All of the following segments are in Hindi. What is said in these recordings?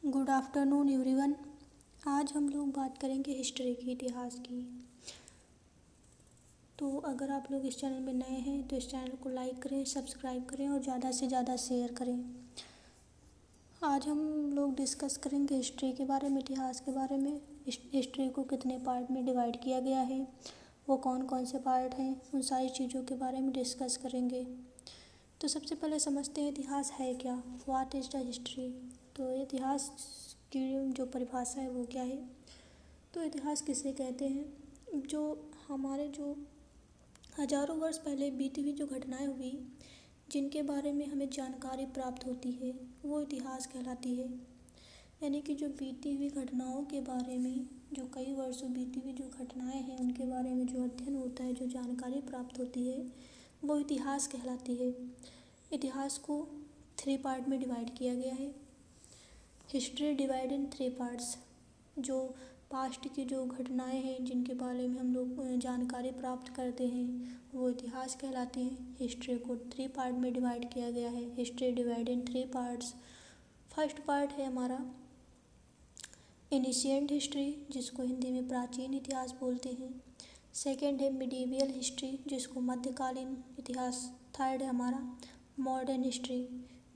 Good afternoon everyone. आज हम लोग बात करेंगे हिस्ट्री की, इतिहास की। तो अगर आप लोग इस चैनल में नए हैं तो इस चैनल को लाइक करें, सब्सक्राइब करें और ज़्यादा से ज़्यादा शेयर करें। आज हम लोग डिस्कस करेंगे हिस्ट्री के बारे में, इतिहास के बारे में। हिस्ट्री को कितने पार्ट में डिवाइड किया गया है, वो कौन कौन से पार्ट हैं, उन सारी चीज़ों के बारे में डिस्कस करेंगे। तो सबसे पहले समझते हैं इतिहास है क्या। What is the history. तो इतिहास की जो परिभाषा है वो क्या है। तो इतिहास किसे कहते हैं, जो हमारे जो हजारों वर्ष पहले बीती हुई जो घटनाएं हुई, जिनके बारे में हमें जानकारी प्राप्त होती है, वो इतिहास कहलाती है। यानी कि जो बीती हुई घटनाओं के बारे में, जो कई वर्षों बीती हुई जो घटनाएं हैं उनके बारे में जो अध्ययन होता है, जो जानकारी प्राप्त होती है, वो इतिहास कहलाती है। इतिहास को 3 पार्ट में डिवाइड किया गया है। History divide in 3 parts. जो पास्ट की जो घटनाएं हैं जिनके बारे में हम लोग जानकारी प्राप्त करते हैं, वो इतिहास कहलाती हैं। हिस्ट्री को 3 पार्ट में डिवाइड किया गया है। History divide in 3 parts. First part है हमारा एनिशिएंट हिस्ट्री, जिसको हिंदी में प्राचीन इतिहास बोलते हैं। सेकेंड है मिडीवियल हिस्ट्री, जिसको मध्यकालीन इतिहास। थर्ड है हमारा मॉडर्न हिस्ट्री,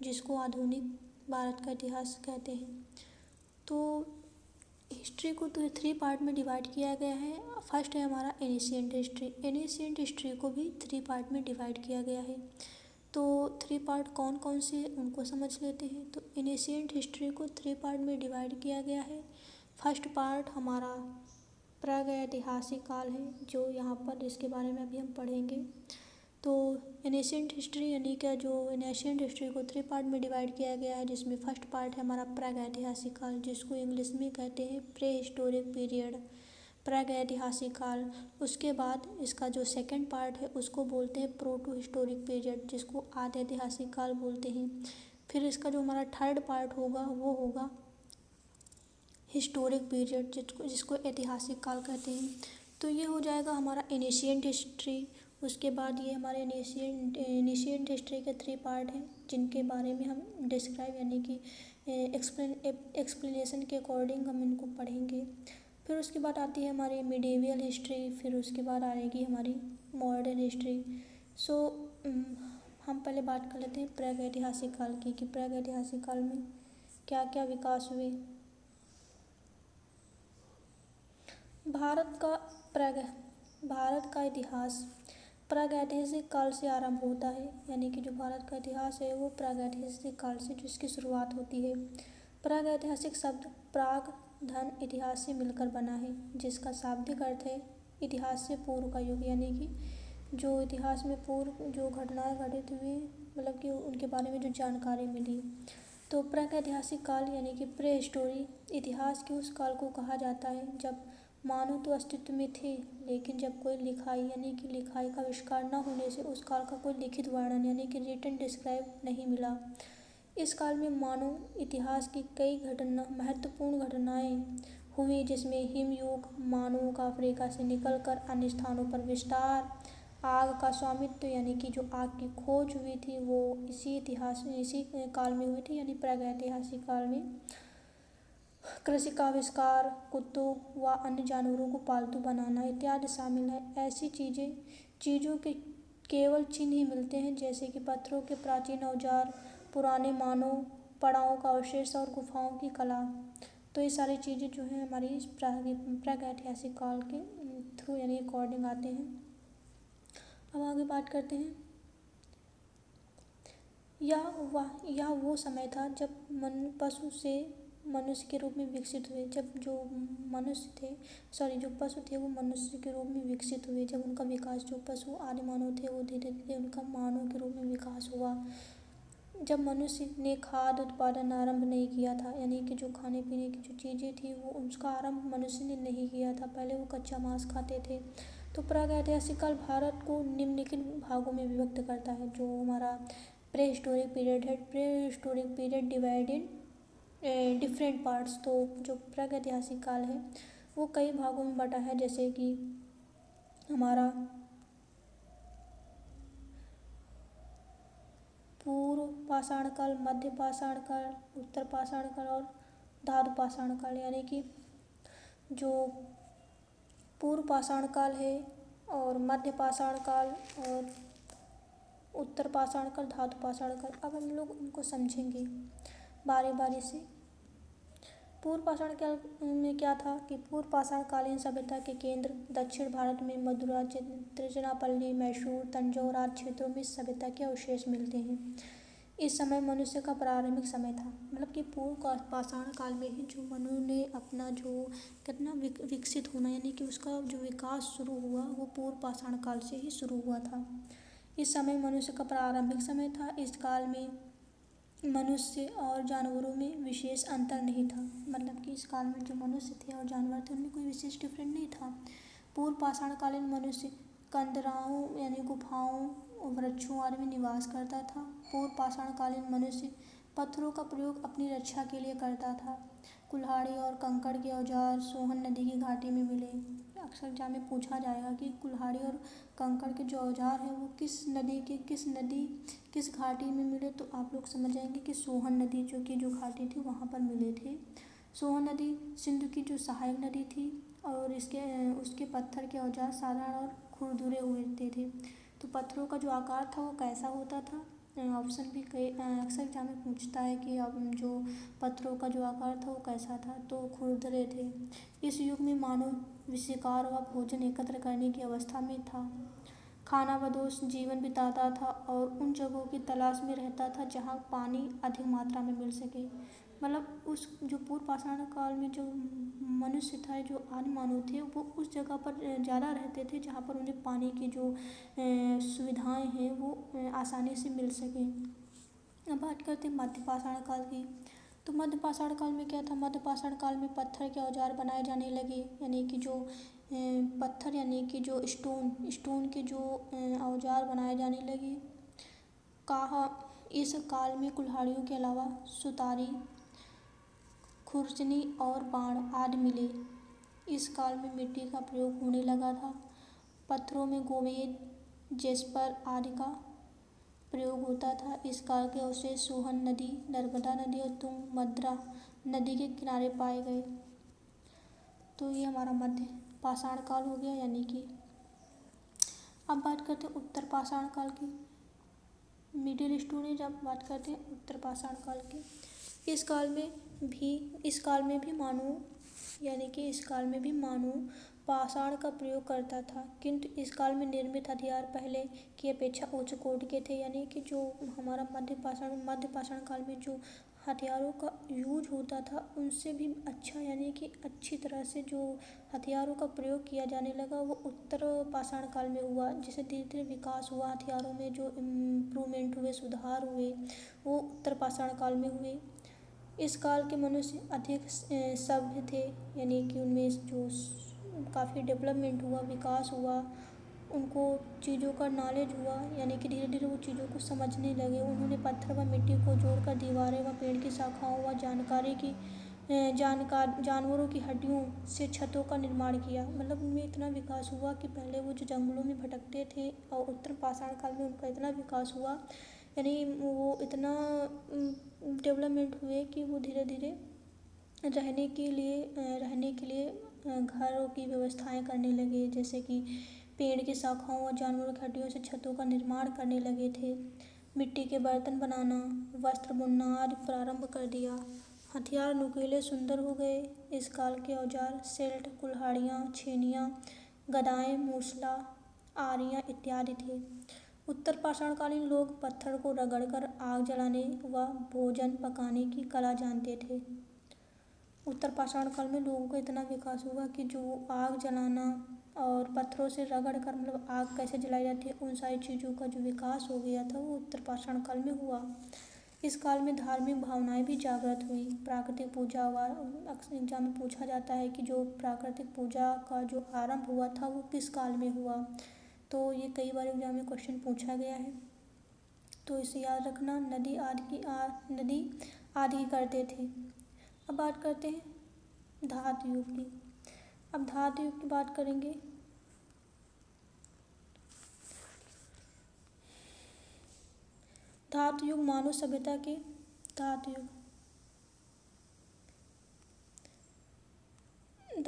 जिसको आधुनिक भारत का इतिहास कहते हैं। तो हिस्ट्री को तो 3 पार्ट में डिवाइड किया गया है। फर्स्ट है हमारा एनिशिएंट हिस्ट्री। एनिशिएंट हिस्ट्री को भी 3 पार्ट में डिवाइड किया गया है। तो 3 पार्ट कौन कौन से उनको समझ लेते हैं। तो एनिशिएंट हिस्ट्री को 3 पार्ट में डिवाइड किया गया है। फर्स्ट पार्ट हमारा प्रागैतिहासिक काल है, जो यहाँ पर इसके बारे में अभी हम पढ़ेंगे। तो एनिशिएंट हिस्ट्री यानी कि जो एनिशिएंट हिस्ट्री को 3 पार्ट में डिवाइड किया गया है, जिसमें फर्स्ट पार्ट है हमारा प्रागैतिहासिक काल, जिसको इंग्लिश में कहते हैं प्री हिस्टोरिक पीरियड, प्रागैतिहासिक काल। उसके बाद इसका जो सेकंड पार्ट है उसको बोलते हैं प्रोटो हिस्टोरिक पीरियड, जिसको आद्य ऐतिहासिक काल बोलते हैं। फिर इसका जो हमारा थर्ड पार्ट होगा वो होगा हिस्टोरिक पीरियड, जिसको ऐतिहासिक काल कहते हैं। तो ये हो जाएगा हमारा इनिशिएंट हिस्ट्री। उसके बाद ये हमारे इनिशिएंट हिस्ट्री के 3 पार्ट हैं, जिनके बारे में हम डिस्क्राइब यानी कि एक्सप्लेनेशन के अकॉर्डिंग हम इनको पढ़ेंगे। फिर उसके बाद आती है हमारी मिडीवियल हिस्ट्री। फिर उसके बाद आएगी हमारी मॉडर्न हिस्ट्री। सो हम पहले बात कर लेते हैं प्रागैतिहासिक काल की, कि प्रागैतिहासिक काल में क्या क्या विकास हुए। भारत का इतिहास प्रागैतिहासिक काल से आरंभ होता है। यानी कि जो भारत का इतिहास है वो प्रागैतिहासिक काल से जिसकी शुरुआत होती है। प्रागैतिहासिक शब्द प्राग धन इतिहास से मिलकर बना है, जिसका शाब्दिक अर्थ है इतिहास से पूर्व का युग। यानी कि जो इतिहास में पूर्व जो घटनाएं घटित हुई, मतलब कि उनके बारे में जो जानकारी मिली। तो प्रागैतिहासिक काल यानी कि प्री हिस्टोरी इतिहास के उस काल को कहा जाता है जब मानव तो अस्तित्व में थे, लेकिन जब कोई लिखाई यानी कि लिखाई का आविष्कार न होने से उस काल का कोई लिखित वर्णन यानी कि रिटन डिस्क्राइब नहीं मिला। इस काल में मानव इतिहास की कई महत्वपूर्ण घटनाएं हुई, जिसमें हिमयुग, मानवों का अफ्रीका से निकलकर अन्य स्थानों पर विस्तार, आग का स्वामित्व यानी कि जो आग की खोज हुई थी वो इसी काल में हुई थी, यानी प्रागैतिहासिक काल में। कृषि का आविष्कार, कुत्तों व अन्य जानवरों को पालतू बनाना इत्यादि शामिल है। ऐसी चीज़ों के केवल चिन्ह ही मिलते हैं, जैसे कि पत्थरों के प्राचीन औजार, पुराने मानव पड़ावों का अवशेष और गुफाओं की कला। तो ये सारी चीज़ें जो हैं हमारी इस प्रागैतिहासिक काल के थ्रू यानी अकॉर्डिंग आते हैं। अब आगे बात करते हैं। यह वो समय था जब पशु से मनुष्य के रूप में विकसित हुए। जब जो पशु थे वो मनुष्य के रूप में विकसित हुए। जब उनका विकास, जो पशु आदि मानव थे वो धीरे धीरे उनका मानव के रूप में विकास हुआ। जब मनुष्य ने खाद्य उत्पादन आरंभ नहीं किया था, यानी कि जो खाने पीने की जो चीज़ें थी वो उसका आरंभ मनुष्य ने नहीं किया था, पहले वो कच्चा मांस खाते थे। तो प्रागैतिहासिक काल भारत को निम्नलिखित भागों में विभक्त करता है। जो हमारा प्री हिस्टोरिक पीरियड है, pre historic period divided different parts. तो जो प्रागैतिहासिक काल है वो कई भागों में बटा है, जैसे कि हमारा पूर्व पाषाण काल, मध्य पाषाण काल, उत्तर पाषाण काल और धातु पाषाण काल, यानी कि जो पूर्व पाषाण काल है और मध्य पाषाण काल और उत्तर पाषाण काल, धातु पाषाण काल। अब हम लोग उनको समझेंगे बारी बारी से। पूर्व पाषाण काल में क्या था कि पूर्व पाषाण कालीन सभ्यता के केंद्र दक्षिण भारत में मदुरा, तिरुचिरापल्ली, मैसूर, तंजौर आदि क्षेत्रों में इस सभ्यता के अवशेष मिलते हैं। इस समय मनुष्य का प्रारंभिक समय था, मतलब कि पूर्व पाषाण काल में ही जो मनु ने अपना जो कितना विकसित होना, यानी कि उसका जो विकास शुरू हुआ वो पूर्व पाषाण काल से ही शुरू हुआ था। इस समय मनुष्य का प्रारंभिक समय था। इस काल में मनुष्य और जानवरों में विशेष अंतर नहीं था, मतलब कि इस काल में जो मनुष्य थे और जानवर थे उनमें कोई विशेष डिफरेंट नहीं था। पूर्व पाषाण कालीन मनुष्य कंदराओं यानी गुफाओं, वृक्षों आदि में निवास करता था। पूर्व पाषाण कालीन मनुष्य पत्थरों का प्रयोग अपनी रक्षा के लिए करता था। कुल्हाड़ी और कंकड़ के औजार सोहन नदी की घाटी में मिले। अक्सर एग्जाम में पूछा जाएगा कि कुल्हाड़ी और कंकड़ के जो औजार हैं वो किस घाटी में मिले, तो आप लोग समझ जाएंगे कि सोहन नदी जो घाटी थी वहाँ पर मिले थे। सोहन नदी सिंधु की जो सहायक नदी थी और उसके पत्थर के औजार साधारण और खुरदुरे हुए थे। तो पत्थरों का जो आकार था वो कैसा होता था, ऑप्शन भी कई अक्सर एग्जाम में पूछता है कि अब जो पत्थरों का जो आकार था वो कैसा था, तो खुरदरे थे। इस युग में मानव शिकार व भोजन एकत्र करने की अवस्था में था, खाना बदोश जीवन बिताता था और उन जगहों की तलाश में रहता था जहाँ पानी अधिक मात्रा में मिल सके। मतलब उस जो पूर्व पाषाण काल में जो मनुष्य था, जो आदि मानव थे, वो उस जगह पर ज़्यादा रहते थे जहाँ पर उन्हें पानी की जो सुविधाएं हैं वो आसानी से मिल सकें। अब बात करते हैं मध्य पाषाण काल की। तो मध्य पाषाण काल में क्या था, मध्य पाषाण काल में पत्थर के औजार बनाए जाने लगे, यानी कि जो पत्थर यानी कि जो स्टोन के जो औजार बनाए जाने लगे। कहा इस काल में कुल्हाड़ियों के अलावा सुतारी, खुरचनी और बाण आदि मिले। इस काल में मिट्टी का प्रयोग होने लगा था। पत्थरों में गोमेद, जेस्पर आदि का प्रयोग होता था। इस काल के अवशेष सोहन नदी, नर्मदा नदी और तुंगभद्रा नदी के किनारे पाए गए। तो ये हमारा मध्य पाषाण काल हो गया, यानी कि अब बात करते हैं उत्तर पाषाण काल की। Middle stone age. अब बात करते हैं उत्तर पाषाण काल की। इस काल में भी मानव पाषाण का प्रयोग करता था, किंतु इस काल में निर्मित हथियार पहले की अपेक्षा उच्च कोटि के थे, यानी कि जो हमारा मध्य पाषाण काल में जो हथियारों का यूज होता था उनसे भी अच्छा, यानी कि अच्छी तरह से जो हथियारों का प्रयोग किया जाने लगा वो उत्तर पाषाण काल में हुआ। जैसे धीरे धीरे विकास हुआ, हथियारों में जो इम्प्रूवमेंट हुए, सुधार हुए, वो उत्तर पाषाण काल में हुए। इस काल के मनुष्य अधिक सभ्य थे, यानी कि उनमें जो काफ़ी डेवलपमेंट हुआ, विकास हुआ, उनको चीज़ों का नॉलेज हुआ, यानी कि धीरे धीरे वो चीज़ों को समझने लगे। उन्होंने पत्थर व मिट्टी को जोड़कर दीवारें व पेड़ की शाखाओं व जानवरों की हड्डियों से छतों का निर्माण किया। मतलब उनमें इतना विकास हुआ कि पहले वो जो जंगलों में भटकते थे और उत्तर पाषाण काल में उनका इतना विकास हुआ, यानी वो इतना डेवलपमेंट हुए कि वो धीरे धीरे रहने के लिए घरों की व्यवस्थाएं करने लगे, जैसे कि पेड़ की शाखाओं और जानवरों की हड्डियों से छतों का निर्माण करने लगे थे। मिट्टी के बर्तन बनाना, वस्त्र बुनना आदि प्रारंभ कर दिया। हथियार नुकीले सुंदर हो गए। इस काल के औजार सेल्ट, कुल्हाड़ियाँ, छेनियाँ, गदाएं, मूसला, आरियाँ इत्यादि थे। उत्तर पाषाणकालीन लोग पत्थर को रगड़कर आग जलाने व भोजन पकाने की कला जानते थे। उत्तर पाषाण काल में लोगों का इतना विकास हुआ कि जो आग जलाना और पत्थरों से रगड़ कर मतलब आग कैसे जलाई जाती है उन सारी चीज़ों का जो विकास हो गया था वो उत्तर पाषाण काल में हुआ। इस काल में धार्मिक भावनाएं भी जागृत हुई। प्राकृतिक पूजा अक्सर एग्जाम में पूछा जाता है कि जो प्राकृतिक पूजा का जो आरंभ हुआ था वो किस काल में हुआ, तो ये कई बार एग्जाम में क्वेश्चन पूछा गया है, तो इसे याद रखना। नदी आदि करते थे। अब बात करते हैं धातु युग की। अब धातु युग की बात करेंगे। धातु युग मानव सभ्यता के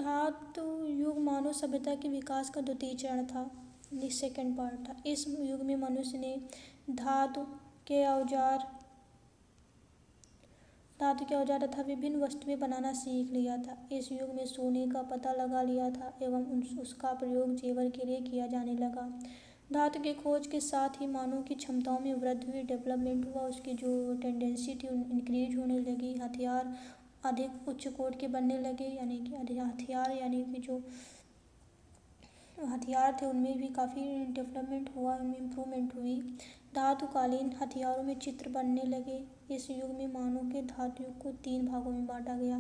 धातु युग मानव सभ्यता के विकास का द्वितीय चरण था, ये सेकेंड पार्ट था। इस युग में मनुष्य ने धातु के औजार तथा विभिन्न वस्तुएं बनाना सीख लिया था। इस युग में सोने का पता लगा लिया था एवं उसका प्रयोग जेवर के लिए किया जाने लगा। धातु की खोज के साथ ही मानव की क्षमताओं में वृद्धि हुई, डेवलपमेंट हुआ, उसकी जो टेंडेंसी थी इंक्रीज होने लगी। हथियार अधिक उच्च कोट के बनने लगे, यानी कि हथियार यानी कि जो हथियार थे उनमें भी काफ़ी डेवलपमेंट हुआ, उनमें इम्प्रूवमेंट हुई। धातुकालीन हथियारों में चित्र बनने लगे। इस युग में मानव के धातु युग को 3 भागों में बांटा गया,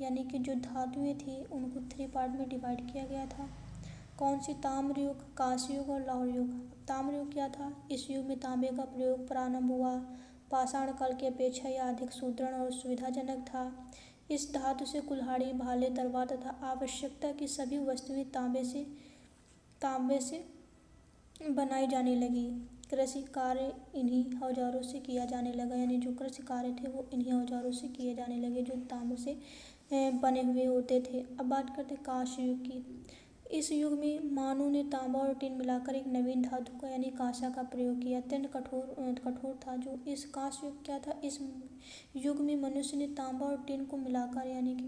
यानी कि जो धातुएं थी उनको 3 पार्ट में डिवाइड किया गया था। कौन सी? ताम्र युग, कांस्य युग और लौह युग। ताम्र युग क्या था? इस युग में तांबे का प्रयोग प्रारंभ हुआ। पाषाण काल की अपेक्षा यह अधिक सुदृढ़ और सुविधाजनक था। इस धातु से कुल्हाड़ी, भाले, तलवार तथा आवश्यकता की सभी वस्तुएं तांबे से बनाई जाने लगी। कृषि कार्य इन्हीं औजारों से किया जाने लगा, यानी जो कृषि कार्य थे वो इन्हीं औजारों से किए जाने लगे जो तांबे से बने हुए होते थे। अब बात करते हैं कांस्य युग की। इस युग में मानव ने तांबा और टिन मिलाकर एक नवीन धातु का यानी कांसा का प्रयोग किया। अत्यंत कठोर था जो इस कांस्य युग क्या था? इस युग में मनुष्य ने तांबा और टिन को मिलाकर, यानी कि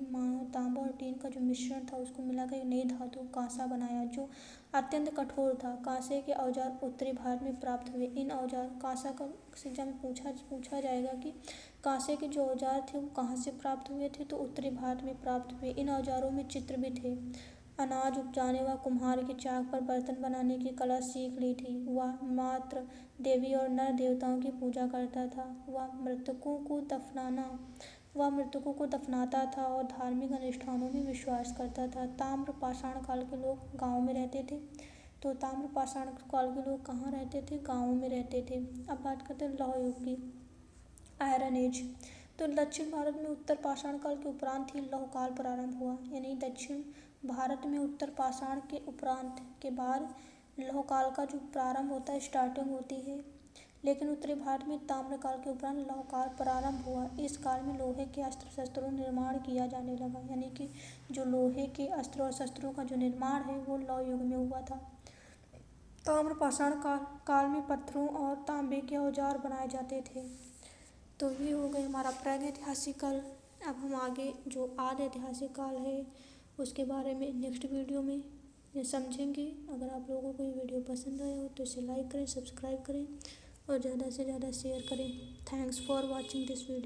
तांबा और टिन का जो मिश्रण था उसको मिलाकर एक नई धातु कांसा बनाया जो अत्यंत कठोर था। कांसे के औजार उत्तरी भारत में प्राप्त हुए। इन औजार कांसा का एग्जाम में पूछा जाएगा कि कांसे के जो औजार थे वो कहाँ से प्राप्त हुए थे, तो उत्तरी भारत में प्राप्त हुए। इन औजारों में चित्र भी थे। अनाज उपजाने व कुम्हार की चाक पर बर्तन बनाने की कला सीख ली थी। वह मात्र देवी और नर देवताओं की पूजा करता था। वह मृतकों को दफनाता था और धार्मिक अनुष्ठानों में विश्वास करता था। ताम्र पाषाण काल के लोग गाँव में रहते थे। तो ताम्र पाषाण काल के लोग कहाँ रहते थे? गाँव में रहते थे। अब बात करते हैं लौह युग की, आयरन एज। तो दक्षिण भारत में उत्तर पाषाण काल के उपरांत ही लौह काल प्रारंभ हुआ, यानी दक्षिण भारत में उत्तर पाषाण के उपरांत के बाद लौह काल का जो प्रारंभ होता है, स्टार्टिंग होती है। लेकिन उत्तरी भारत में ताम्र काल के उपरांत लौह काल प्रारंभ हुआ। इस काल में लोहे के अस्त्र शस्त्रों निर्माण किया जाने लगा, यानी कि जो लोहे के अस्त्र और शस्त्रों का जो निर्माण है वो लौह युग में हुआ था। ताम्र पाषाण काल में पत्थरों और तांबे के औजार बनाए जाते थे। तो ये हो गई हमारा प्रागैतिहासिक काल। अब हम आगे जो आदि ऐतिहासिक काल है उसके बारे में नेक्स्ट वीडियो में समझेंगे। अगर आप लोगों को ये वीडियो पसंद आया हो तो इसे लाइक करें, सब्सक्राइब करें और ज़्यादा से ज़्यादा शेयर करें। Thanks for watching this video.